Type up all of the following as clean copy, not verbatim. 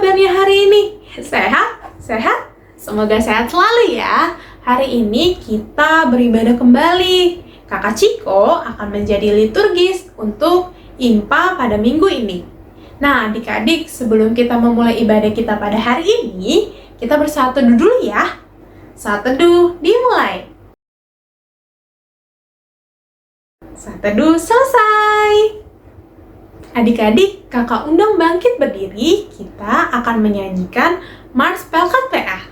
kabarnya hari ini? Sehat? Sehat? Semoga sehat selalu ya. Hari ini kita beribadah kembali. Kakak Ciko akan menjadi liturgis untuk IMPA pada minggu ini. Nah, adik-adik, sebelum kita memulai ibadah kita pada hari ini, kita bersatu dulu ya. Saat teduh dimulai. Saat teduh selesai. Adik-adik, kakak undang bangkit berdiri, kita akan menyanyikan Mars Pelkat PA.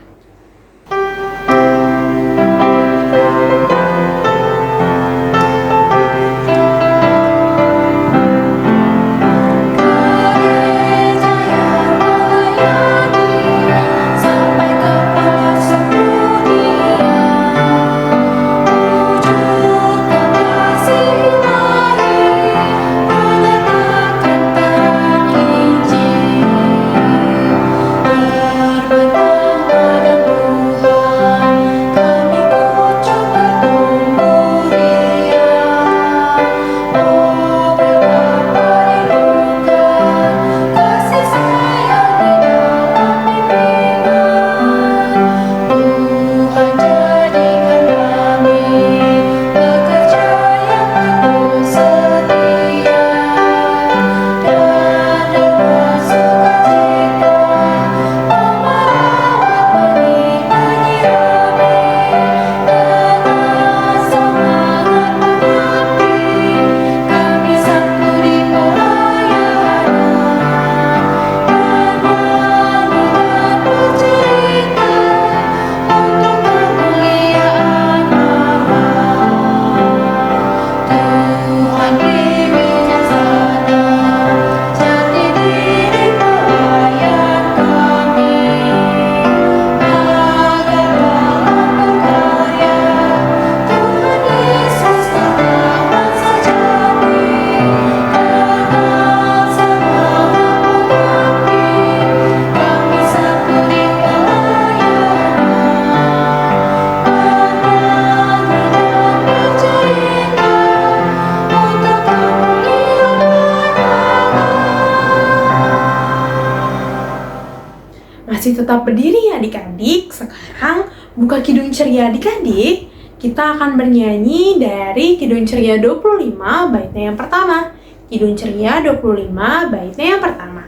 Masih tetap berdiri ya adik-adik. Sekarang buka Kidung Ceria adik-adik. Kita akan bernyanyi dari Kidung Ceria 25 baitnya yang pertama. Kidung Ceria 25 baitnya yang pertama.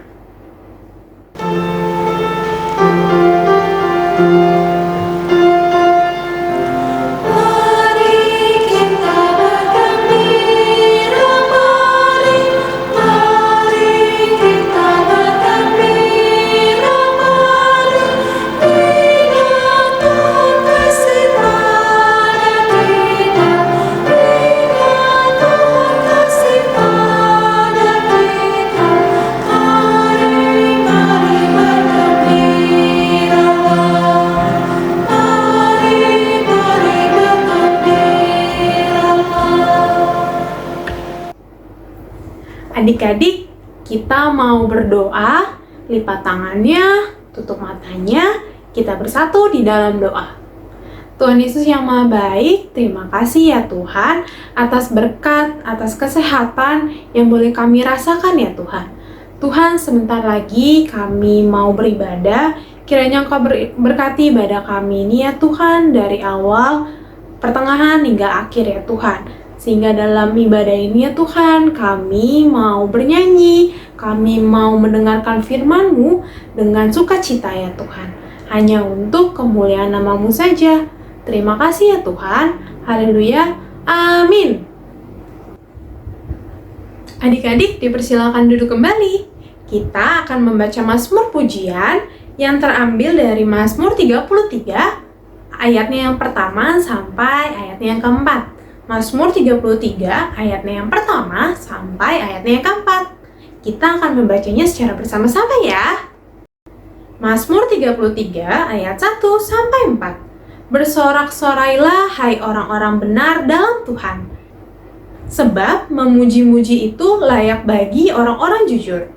Adik-adik, kita mau berdoa, lipat tangannya, tutup matanya, kita bersatu di dalam doa. Tuhan Yesus yang Maha Baik, terima kasih ya Tuhan atas berkat, atas kesehatan yang boleh kami rasakan ya Tuhan. Tuhan, sebentar lagi kami mau beribadah, kiranya Engkau berkati ibadah kami ini ya Tuhan, dari awal, pertengahan hingga akhir ya Tuhan. Sehingga dalam ibadah ini ya Tuhan, kami mau bernyanyi, kami mau mendengarkan firman-Mu dengan sukacita ya Tuhan. Hanya untuk kemuliaan nama-Mu saja. Terima kasih ya Tuhan. Haleluya. Amin. Adik-adik dipersilakan duduk kembali. Kita akan membaca Mazmur Pujian yang terambil dari Mazmur 33 ayatnya yang pertama sampai ayatnya yang keempat. Mazmur 33 ayatnya yang pertama sampai ayatnya yang keempat. Kita akan membacanya secara bersama-sama ya. Mazmur 33 ayat 1 sampai 4. Bersorak-sorailah hai orang-orang benar dalam Tuhan. Sebab memuji-muji itu layak bagi orang-orang jujur.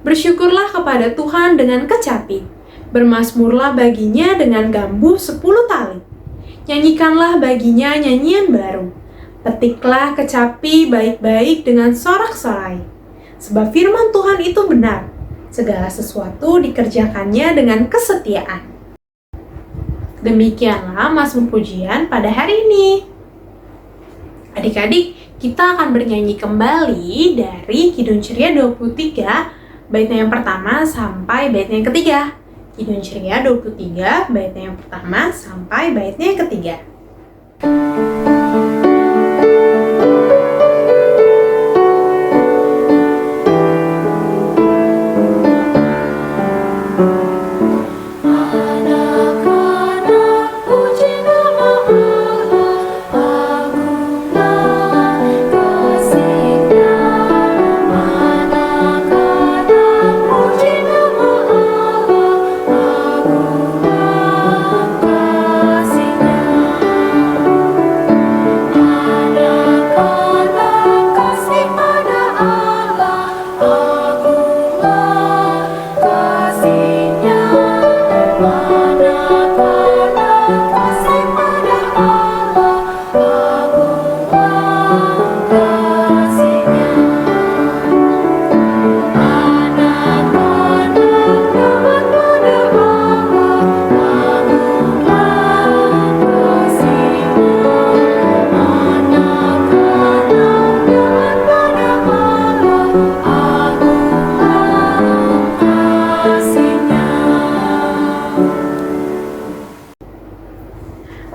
Bersyukurlah kepada Tuhan dengan kecapi. Bermazmurlah baginya dengan gambuh 10 tali. Nyanyikanlah baginya nyanyian baru. Petiklah kecapi baik-baik dengan sorak-sorai. Sebab firman Tuhan itu benar. Segala sesuatu dikerjakannya dengan kesetiaan. Demikianlah Mazmur Pujian pada hari ini. Adik-adik, kita akan bernyanyi kembali dari Kidung Ceria 23, baitnya yang pertama sampai baitnya yang ketiga. Kidung Ceria 23, baitnya yang pertama sampai baitnya yang ketiga.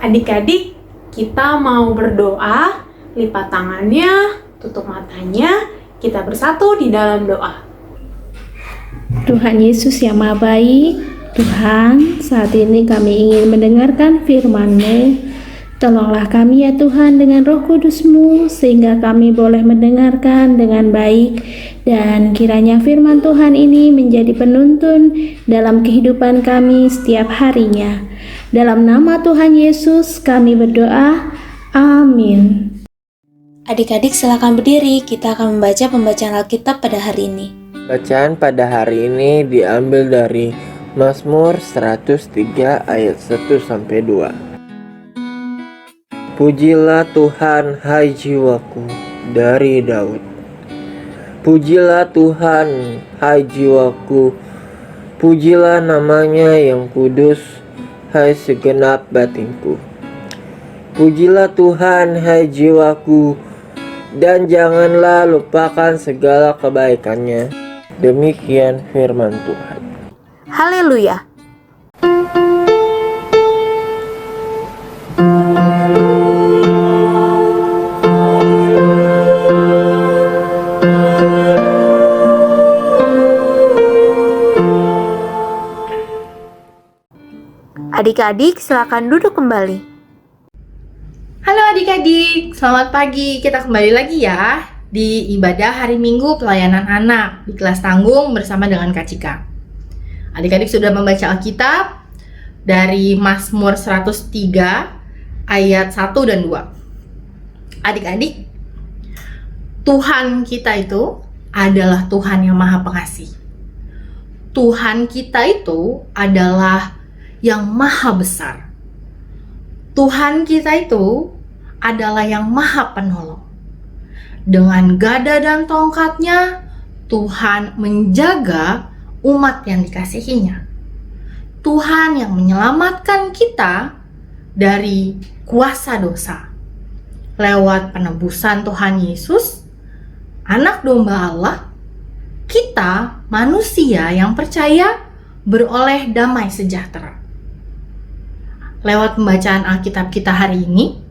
Adik-adik, kita mau berdoa, lipat tangannya, tutup matanya, kita bersatu di dalam doa. Tuhan Yesus yang Maha Baik, Tuhan, saat ini kami ingin mendengarkan firman-Mu. Tolonglah kami ya Tuhan dengan Roh Kudus-Mu, sehingga kami boleh mendengarkan dengan baik, dan kiranya firman Tuhan ini menjadi penuntun dalam kehidupan kami setiap harinya. Dalam nama Tuhan Yesus kami berdoa, amin. Adik-adik silakan berdiri, kita akan membaca pembacaan Alkitab pada hari ini. Bacaan pada hari ini diambil dari Mazmur 103 ayat 1-2. Pujilah Tuhan, hai jiwaku, dari Daud. Pujilah Tuhan, hai jiwaku, pujilah namanya yang kudus, hai segenap batinku. Pujilah Tuhan, hai jiwaku, dan janganlah lupakan segala kebaikannya. Demikian firman Tuhan. Haleluya. Adik-adik, silakan duduk kembali. Halo adik-adik, selamat pagi. Kita kembali lagi ya di ibadah hari Minggu pelayanan anak di kelas tanggung bersama dengan Kak Cika. Adik-adik sudah membaca Alkitab dari Mazmur 103 ayat 1 dan 2. Adik-adik, Tuhan kita itu adalah Tuhan yang Maha Pengasih. Tuhan kita itu adalah yang maha besar. Tuhan kita itu adalah yang maha penolong. Dengan gada dan tongkatnya, Tuhan menjaga umat yang dikasihinya. Tuhan yang menyelamatkan kita dari kuasa dosa. Lewat penebusan Tuhan Yesus, anak domba Allah, kita manusia yang percaya beroleh damai sejahtera. Lewat pembacaan Alkitab kita hari ini,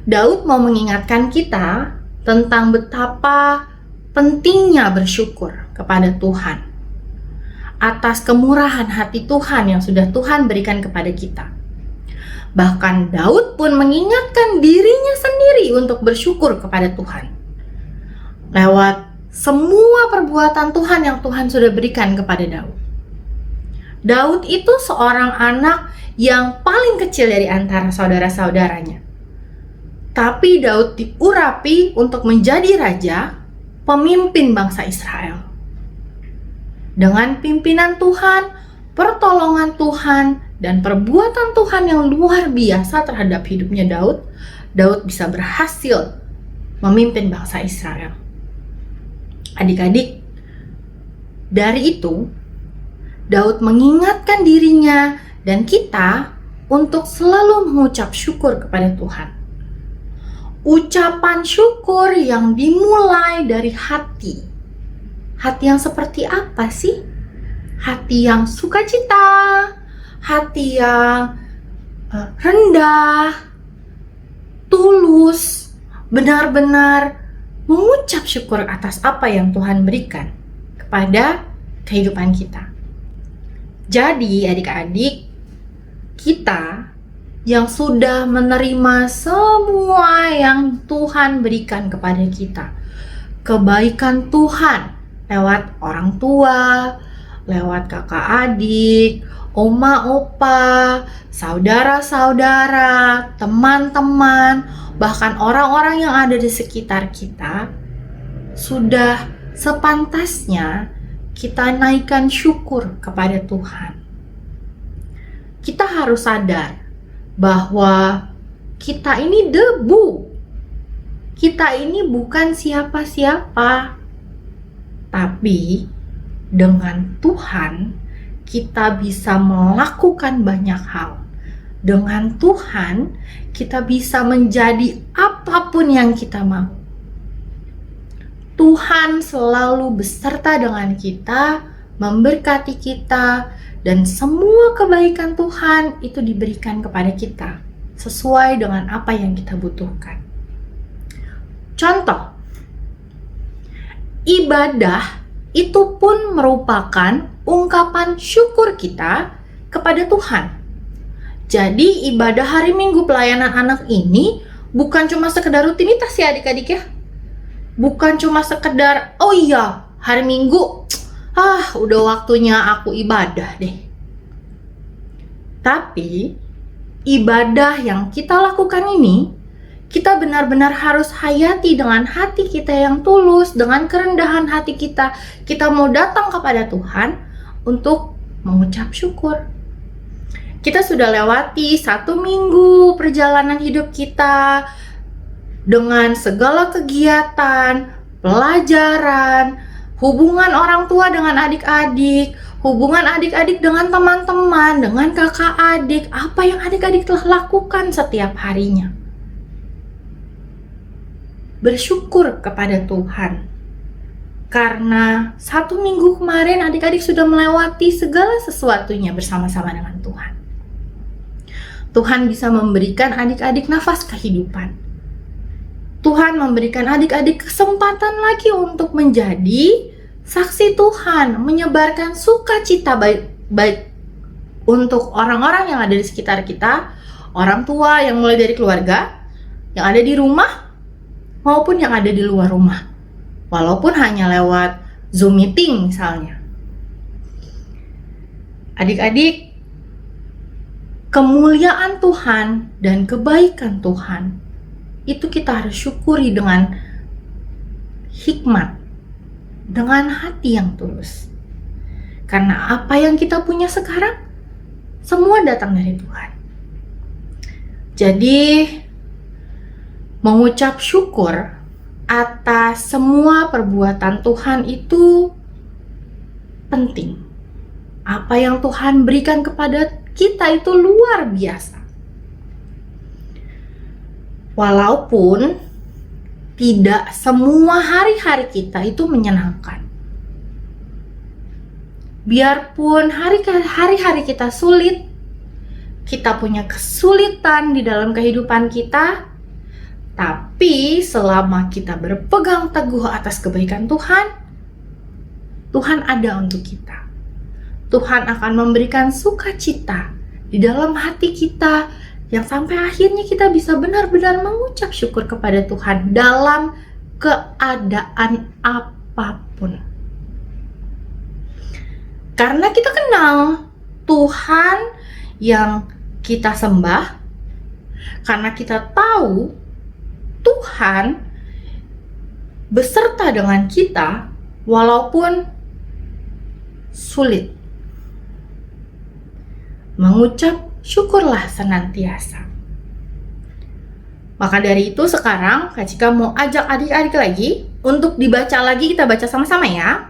Daud mau mengingatkan kita tentang betapa pentingnya bersyukur kepada Tuhan atas kemurahan hati Tuhan yang sudah Tuhan berikan kepada kita. Bahkan Daud pun mengingatkan dirinya sendiri untuk bersyukur kepada Tuhan lewat semua perbuatan Tuhan yang Tuhan sudah berikan kepada Daud. Daud itu seorang anak yang paling kecil dari antara saudara-saudaranya. Tapi Daud diurapi untuk menjadi raja, pemimpin bangsa Israel. Dengan pimpinan Tuhan, pertolongan Tuhan, dan perbuatan Tuhan yang luar biasa terhadap hidupnya Daud, Daud bisa berhasil memimpin bangsa Israel. Adik-adik, Dari itu, Daud mengingatkan dirinya dan kita untuk selalu mengucap syukur kepada Tuhan. Ucapan syukur yang dimulai dari hati. Hati yang seperti apa sih? Hati yang sukacita, hati yang rendah, tulus, benar-benar mengucap syukur atas apa yang Tuhan berikan kepada kehidupan kita. Jadi adik-adik, kita yang sudah menerima semua yang Tuhan berikan kepada kita, kebaikan Tuhan lewat orang tua, lewat kakak adik, oma opa, saudara-saudara, teman-teman, bahkan orang-orang yang ada di sekitar kita, sudah sepantasnya kita naikkan syukur kepada Tuhan. Kita harus sadar bahwa kita ini debu. Kita ini bukan siapa-siapa. Tapi dengan Tuhan kita bisa melakukan banyak hal. Dengan Tuhan kita bisa menjadi apapun yang kita mau. Tuhan selalu beserta dengan kita, memberkati kita, dan semua kebaikan Tuhan itu diberikan kepada kita sesuai dengan apa yang kita butuhkan. Contoh, ibadah itu pun merupakan ungkapan syukur kita kepada Tuhan. Jadi ibadah hari Minggu pelayanan anak ini bukan cuma sekedar rutinitas ya adik-adik ya. Bukan cuma sekedar, oh iya hari Minggu, udah waktunya aku ibadah deh. Tapi ibadah yang kita lakukan ini, kita benar-benar harus hayati dengan hati kita yang tulus, dengan kerendahan hati kita. Kita mau datang kepada Tuhan untuk mengucap syukur. Kita sudah lewati 1 minggu perjalanan hidup kita dengan segala kegiatan, pelajaran, hubungan orang tua dengan adik-adik, hubungan adik-adik dengan teman-teman, dengan kakak adik, apa yang adik-adik telah lakukan setiap harinya. Bersyukur kepada Tuhan. Karena 1 minggu kemarin adik-adik sudah melewati segala sesuatunya bersama-sama dengan Tuhan. Tuhan bisa memberikan adik-adik nafas kehidupan. Tuhan memberikan adik-adik kesempatan lagi untuk menjadi saksi Tuhan, menyebarkan sukacita baik untuk orang-orang yang ada di sekitar kita, orang tua yang mulai dari keluarga, yang ada di rumah, maupun yang ada di luar rumah. Walaupun hanya lewat Zoom meeting misalnya. Adik-adik, kemuliaan Tuhan dan kebaikan Tuhan itu kita harus syukuri dengan hikmat, dengan hati yang tulus. Karena apa yang kita punya sekarang, semua datang dari Tuhan. Jadi, mengucap syukur atas semua perbuatan Tuhan itu penting. Apa yang Tuhan berikan kepada kita itu luar biasa. Walaupun tidak semua hari-hari kita itu menyenangkan. Biarpun hari-hari kita sulit, kita punya kesulitan di dalam kehidupan kita, tapi selama kita berpegang teguh atas kebaikan Tuhan, Tuhan ada untuk kita. Tuhan akan memberikan sukacita di dalam hati kita, yang sampai akhirnya kita bisa benar-benar mengucap syukur kepada Tuhan dalam keadaan apapun. Karena kita kenal Tuhan yang kita sembah, karena kita tahu Tuhan beserta dengan kita walaupun sulit. Mengucap syukurlah senantiasa. Maka dari itu sekarang Kak Cika mau ajak adik-adik lagi untuk dibaca lagi, kita baca sama-sama ya.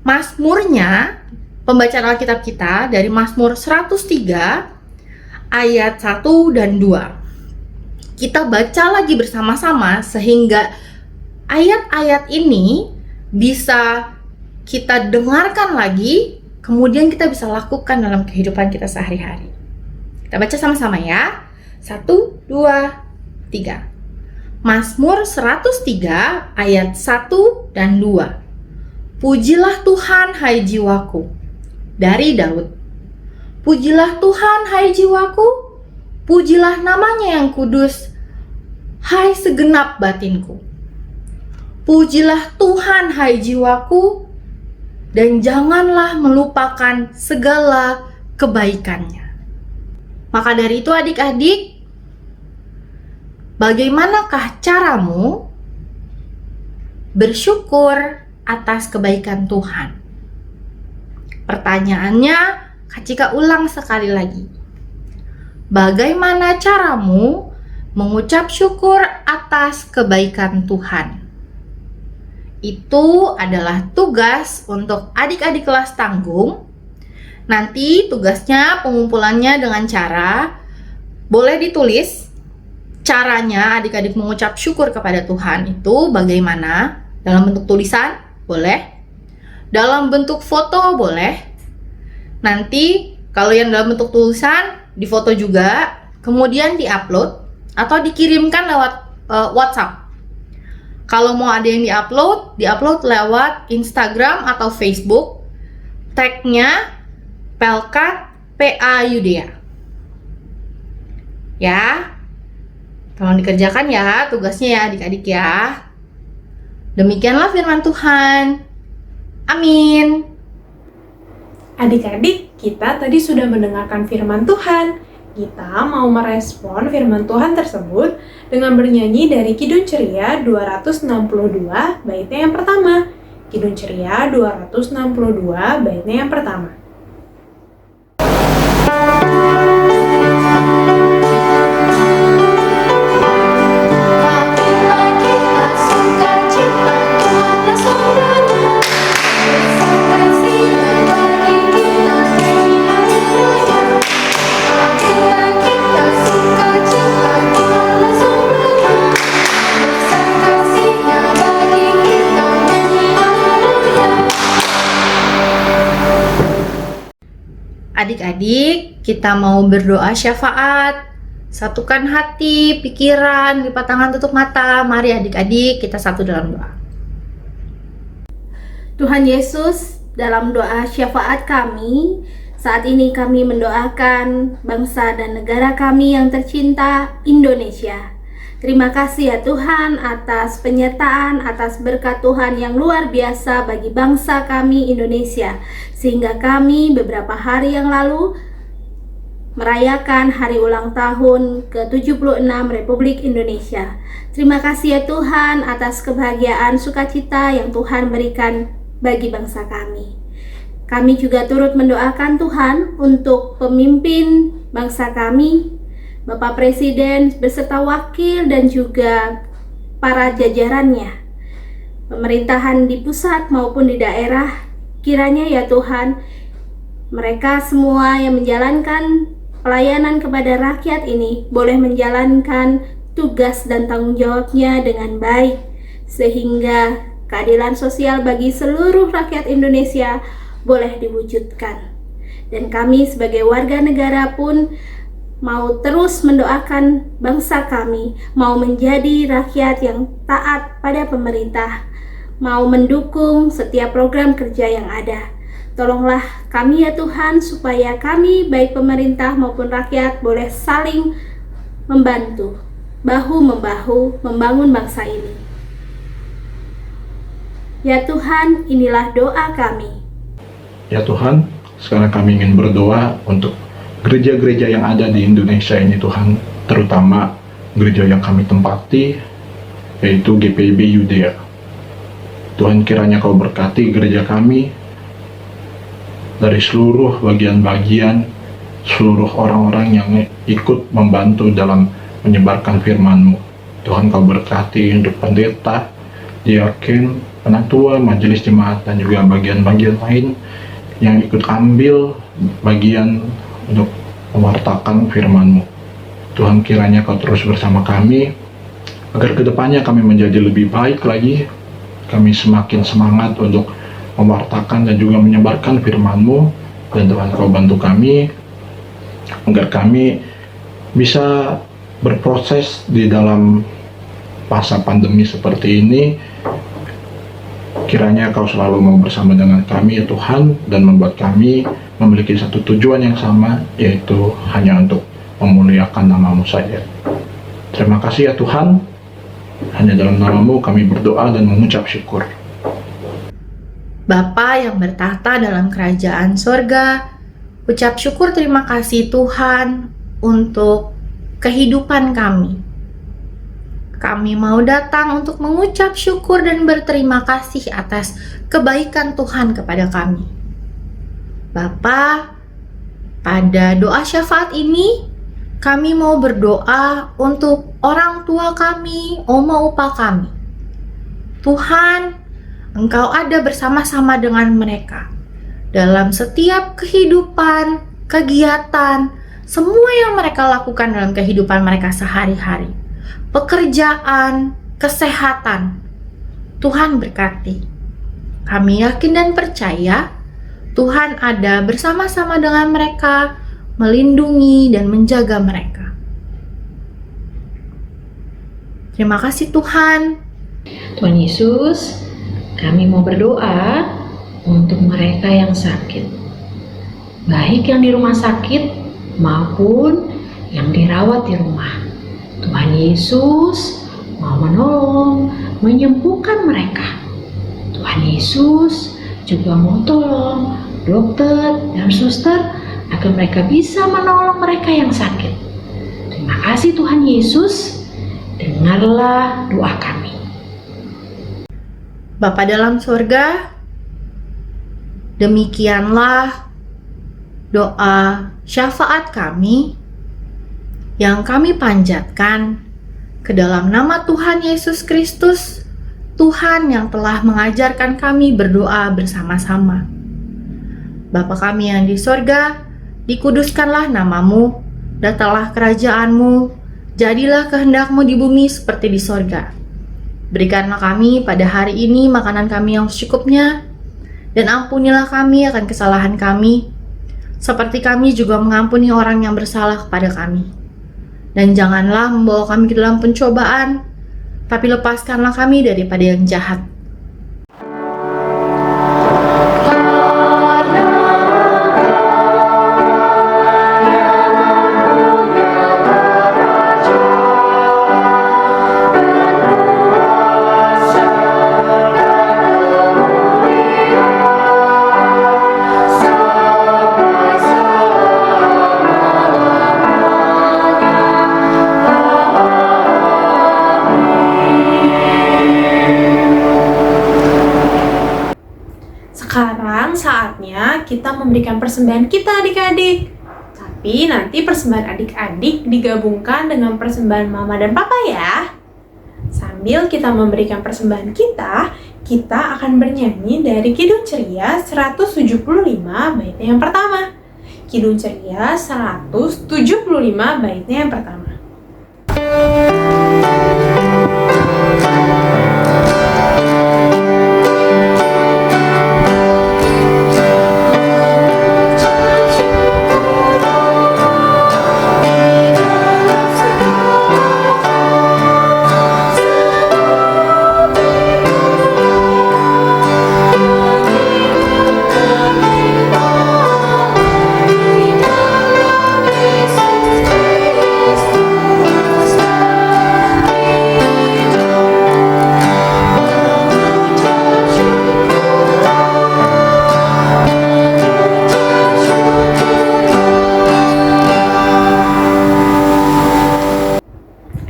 Mazmurnya, pembacaan Alkitab kita dari Mazmur 103 ayat 1 dan 2. Kita baca lagi bersama-sama sehingga ayat-ayat ini bisa kita dengarkan lagi, kemudian kita bisa lakukan dalam kehidupan kita sehari-hari. Kita baca sama-sama ya. 1, 2, 3. Mazmur 103 ayat 1 dan 2. Pujilah Tuhan hai jiwaku. Dari Daud. Pujilah Tuhan hai jiwaku. Pujilah namanya yang kudus. Hai segenap batinku. Pujilah Tuhan hai jiwaku. Dan janganlah melupakan segala kebaikannya. Maka dari itu adik-adik, bagaimanakah caramu bersyukur atas kebaikan Tuhan? Pertanyaannya, Kak Cika ulang sekali lagi. Bagaimana caramu mengucap syukur atas kebaikan Tuhan? Itu adalah tugas untuk adik-adik kelas tanggung. Nanti tugasnya pengumpulannya dengan cara boleh ditulis caranya adik-adik mengucap syukur kepada Tuhan itu bagaimana, dalam bentuk tulisan boleh, dalam bentuk foto boleh. Nanti kalau yang dalam bentuk tulisan difoto juga, kemudian diupload atau dikirimkan lewat WhatsApp. Kalau mau ada yang diupload lewat Instagram atau Facebook, tagnya Pelkat PA Yudea. Ya, tolong dikerjakan ya tugasnya ya adik-adik ya. Demikianlah firman Tuhan. Amin. Adik-adik, kita tadi sudah mendengarkan firman Tuhan. Kita mau merespon firman Tuhan tersebut dengan bernyanyi dari Kidung Ceria 262 baitnya yang pertama. Kidung Ceria 262 baitnya yang pertama. Adik-adik, kita mau berdoa syafaat. Satukan hati, pikiran, lipat tangan, tutup mata. Mari adik-adik, kita satu dalam doa. Tuhan Yesus, dalam doa syafaat kami, saat ini kami mendoakan bangsa dan negara kami yang tercinta, Indonesia. Terima kasih ya Tuhan atas penyertaan, atas berkat Tuhan yang luar biasa bagi bangsa kami Indonesia. Sehingga kami beberapa hari yang lalu merayakan hari ulang tahun ke-76 Republik Indonesia. Terima kasih ya Tuhan atas kebahagiaan sukacita yang Tuhan berikan bagi bangsa kami. Kami juga turut mendoakan Tuhan untuk pemimpin bangsa kami, Bapak Presiden beserta wakil dan juga para jajarannya, pemerintahan di pusat maupun di daerah. Kiranya ya Tuhan, mereka semua yang menjalankan pelayanan kepada rakyat ini boleh menjalankan tugas dan tanggung jawabnya dengan baik, sehingga keadilan sosial bagi seluruh rakyat Indonesia boleh diwujudkan. Dan kami sebagai warga negara pun mau terus mendoakan bangsa kami, mau menjadi rakyat yang taat pada pemerintah, mau mendukung setiap program kerja yang ada. Tolonglah kami ya Tuhan, supaya kami baik pemerintah maupun rakyat boleh saling membantu, bahu-membahu membangun bangsa ini. Ya Tuhan, inilah doa kami. Ya Tuhan, sekarang kami ingin berdoa untuk gereja-gereja yang ada di Indonesia ini Tuhan, terutama gereja yang kami tempati, yaitu GPIB Yudea. Tuhan, kiranya Kau berkati gereja kami dari seluruh bagian-bagian, seluruh orang-orang yang ikut membantu dalam menyebarkan firman-Mu. Tuhan, Kau berkati untuk pendeta, diaken, penatua, majelis jemaat, dan juga bagian-bagian lain yang ikut ambil bagian untuk mewartakan firman-Mu. Tuhan, kiranya Kau terus bersama kami, agar kedepannya kami menjadi lebih baik lagi. Kami semakin semangat untuk mewartakan dan juga menyebarkan firman-Mu, dan Tuhan Kau bantu kami agar kami bisa berproses di dalam masa pandemi seperti ini. Kiranya Kau selalu mau bersama dengan kami ya Tuhan, dan membuat kami memiliki satu tujuan yang sama, yaitu hanya untuk memuliakan nama-Mu saja. Terima kasih ya Tuhan, hanya dalam nama-Mu kami berdoa dan mengucap syukur. Bapa yang bertahta dalam kerajaan sorga, ucap syukur terima kasih Tuhan untuk kehidupan kami. Kami mau datang untuk mengucap syukur dan berterima kasih atas kebaikan Tuhan kepada kami. Bapa, pada doa syafaat ini, kami mau berdoa untuk orang tua kami, oma opa kami. Tuhan, Engkau ada bersama-sama dengan mereka dalam setiap kehidupan, kegiatan, semua yang mereka lakukan dalam kehidupan mereka sehari-hari. Pekerjaan, kesehatan, Tuhan berkati. Kami yakin dan percaya Tuhan ada bersama-sama dengan mereka, melindungi dan menjaga mereka. Terima kasih Tuhan. Tuhan Yesus, kami mau berdoa untuk mereka yang sakit, baik yang di rumah sakit maupun yang dirawat di rumah. Tuhan Yesus mau menolong, menyembuhkan mereka. Tuhan Yesus juga mau tolong dokter dan suster agar mereka bisa menolong mereka yang sakit. Terima kasih Tuhan Yesus, dengarlah doa kami. Bapa dalam surga, demikianlah doa syafaat kami yang kami panjatkan ke dalam nama Tuhan Yesus Kristus, Tuhan yang telah mengajarkan kami berdoa bersama-sama. Bapa kami yang di sorga, dikuduskanlah nama-Mu, datanglah kerajaan-Mu, jadilah kehendak-Mu di bumi seperti di sorga. Berikanlah kami pada hari ini makanan kami yang secukupnya, dan ampunilah kami akan kesalahan kami, seperti kami juga mengampuni orang yang bersalah kepada kami. Dan janganlah membawa kami ke dalam pencobaan, tapi lepaskanlah kami daripada yang jahat. Sekarang saatnya kita memberikan persembahan kita adik-adik. Tapi nanti persembahan adik-adik digabungkan dengan persembahan mama dan papa ya. Sambil kita memberikan persembahan kita akan bernyanyi dari Kidung Ceria 175 baitnya yang pertama. Kidung Ceria 175 baitnya yang pertama.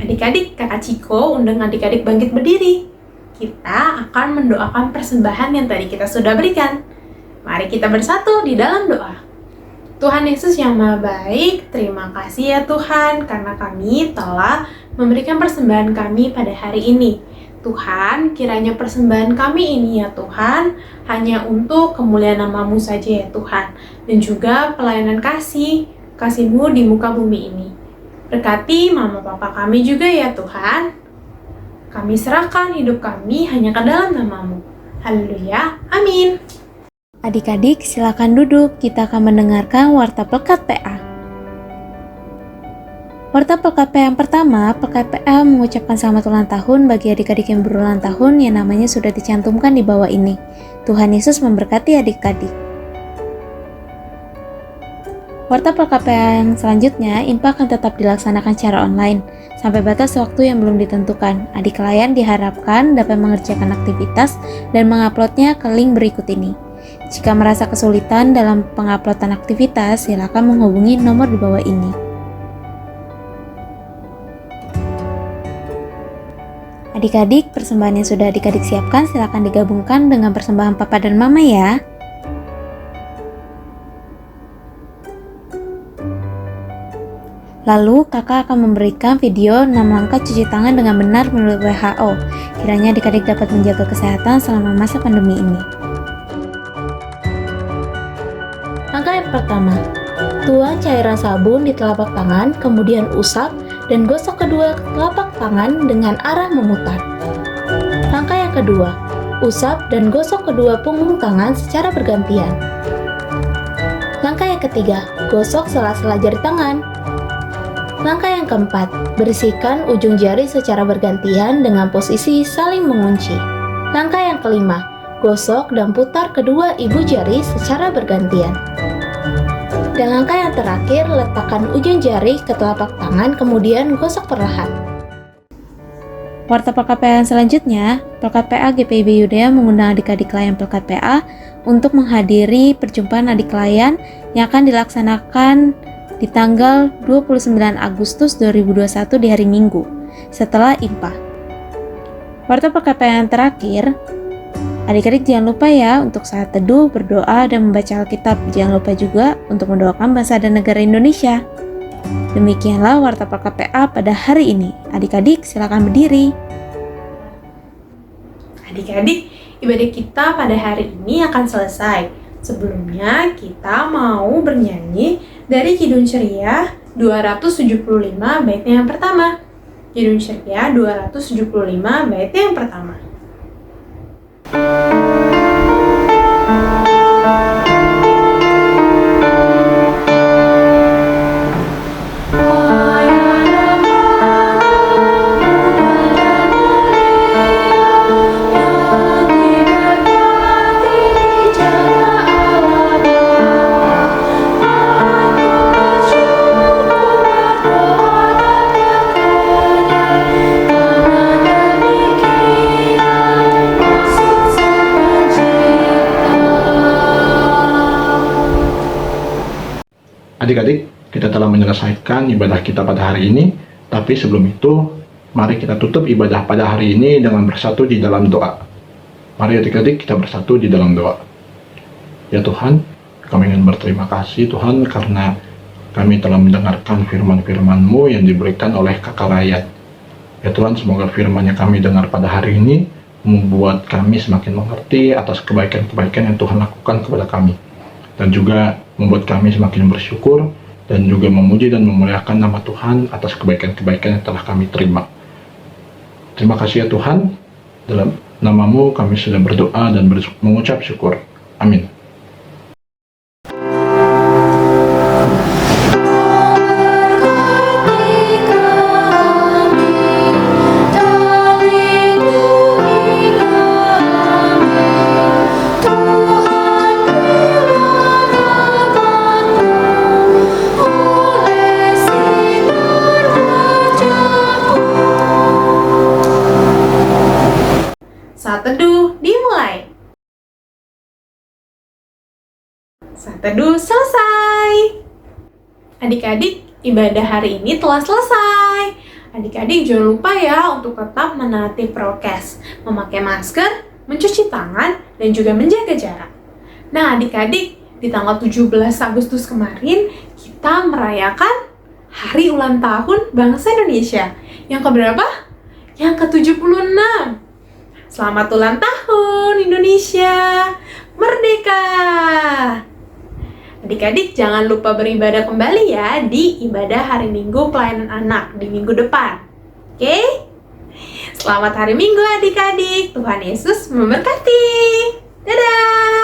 Adik-adik, Kakak Ciko undang adik-adik bangkit berdiri. Kita akan mendoakan persembahan yang tadi kita sudah berikan. Mari kita bersatu di dalam doa. Tuhan Yesus yang Maha Baik, terima kasih ya Tuhan karena kami telah memberikan persembahan kami pada hari ini. Tuhan, kiranya persembahan kami ini ya Tuhan, hanya untuk kemuliaan nama-Mu saja ya Tuhan, dan juga pelayanan kasih-Mu di muka bumi ini. Berkati mama papa kami juga ya Tuhan. Kami serahkan hidup kami hanya ke dalam nama-Mu. Haleluya, amin. Adik-adik, silakan duduk. Kita akan mendengarkan Warta Pelekat PA. Warta Pelekat PA yang pertama, Pelekat PA mengucapkan selamat ulang tahun bagi adik-adik yang berulang tahun yang namanya sudah dicantumkan di bawah ini. Tuhan Yesus memberkati adik-adik. Warta Pelekat PA yang selanjutnya, IMPA akan tetap dilaksanakan secara online sampai batas waktu yang belum ditentukan. Adik klien diharapkan dapat mengerjakan aktivitas dan menguploadnya ke link berikut ini. Jika merasa kesulitan dalam penguploadan aktivitas, silakan menghubungi nomor di bawah ini. Adik-adik, persembahan yang sudah adik-adik siapkan silakan digabungkan dengan persembahan papa dan mama ya. Lalu, kakak akan memberikan video 6 langkah cuci tangan dengan benar menurut WHO. Kiranya adik-adik dapat menjaga kesehatan selama masa pandemi ini. Langkah yang pertama, tuang cairan sabun di telapak tangan, kemudian usap dan gosok kedua telapak tangan dengan arah memutar. Langkah yang kedua, usap dan gosok kedua punggung tangan secara bergantian. Langkah yang ketiga, gosok sela-sela jari tangan. Langkah yang keempat, bersihkan ujung jari secara bergantian dengan posisi saling mengunci. Langkah yang kelima, gosok dan putar kedua ibu jari secara bergantian. Dan langkah yang terakhir, letakkan ujung jari ke telapak tangan kemudian gosok perlahan. Warta Pelekat PA yang selanjutnya, Pelekat PA GPIB Yudea mengundang adik-adik klien Pelekat PA untuk menghadiri perjumpaan adik klien yang akan dilaksanakan di tanggal 29 Agustus 2021 di hari Minggu, setelah IMPA. Warta Pelekat PA yang terakhir, adik-adik jangan lupa ya untuk saat teduh, berdoa, dan membaca Alkitab. Jangan lupa juga untuk mendoakan bangsa dan negara Indonesia. Demikianlah Warta Pelekat PA pada hari ini. Adik-adik silakan berdiri. Adik-adik, ibadah kita pada hari ini akan selesai. Sebelumnya kita mau bernyanyi dari Kidung Ceria 275 baitnya yang pertama. Kidung Ceria 275 baitnya yang pertama. Adik-adik, kita telah menyelesaikan ibadah kita pada hari ini, tapi sebelum itu, mari kita tutup ibadah pada hari ini dengan bersatu di dalam doa. Mari adik-adik kita bersatu di dalam doa. Ya Tuhan, kami ingin berterima kasih Tuhan karena kami telah mendengarkan firman-firman-Mu yang diberikan oleh kakak rakyat. Ya Tuhan, semoga firman yang kami dengar pada hari ini membuat kami semakin mengerti atas kebaikan-kebaikan yang Tuhan lakukan kepada kami. Dan juga membuat kami semakin bersyukur dan juga memuji dan memuliakan nama Tuhan atas kebaikan-kebaikan yang telah kami terima. Terima kasih ya Tuhan, dalam nama-Mu kami sudah berdoa dan mengucap syukur. Amin. Saat teduh dimulai. Saat teduh selesai. Adik-adik, ibadah hari ini telah selesai. Adik-adik jangan lupa ya untuk tetap menaati prokes, memakai masker, mencuci tangan, dan juga menjaga jarak. Nah adik-adik, di tanggal 17 Agustus kemarin, kita merayakan Hari Ulang Tahun Bangsa Indonesia. Yang keberapa? Yang ke-76. Selamat ulang tahun Indonesia Merdeka. Adik-adik jangan lupa beribadah kembali ya di ibadah hari Minggu pelayanan anak di minggu depan. Oke? Selamat hari Minggu adik-adik. Tuhan Yesus memberkati. Dadah.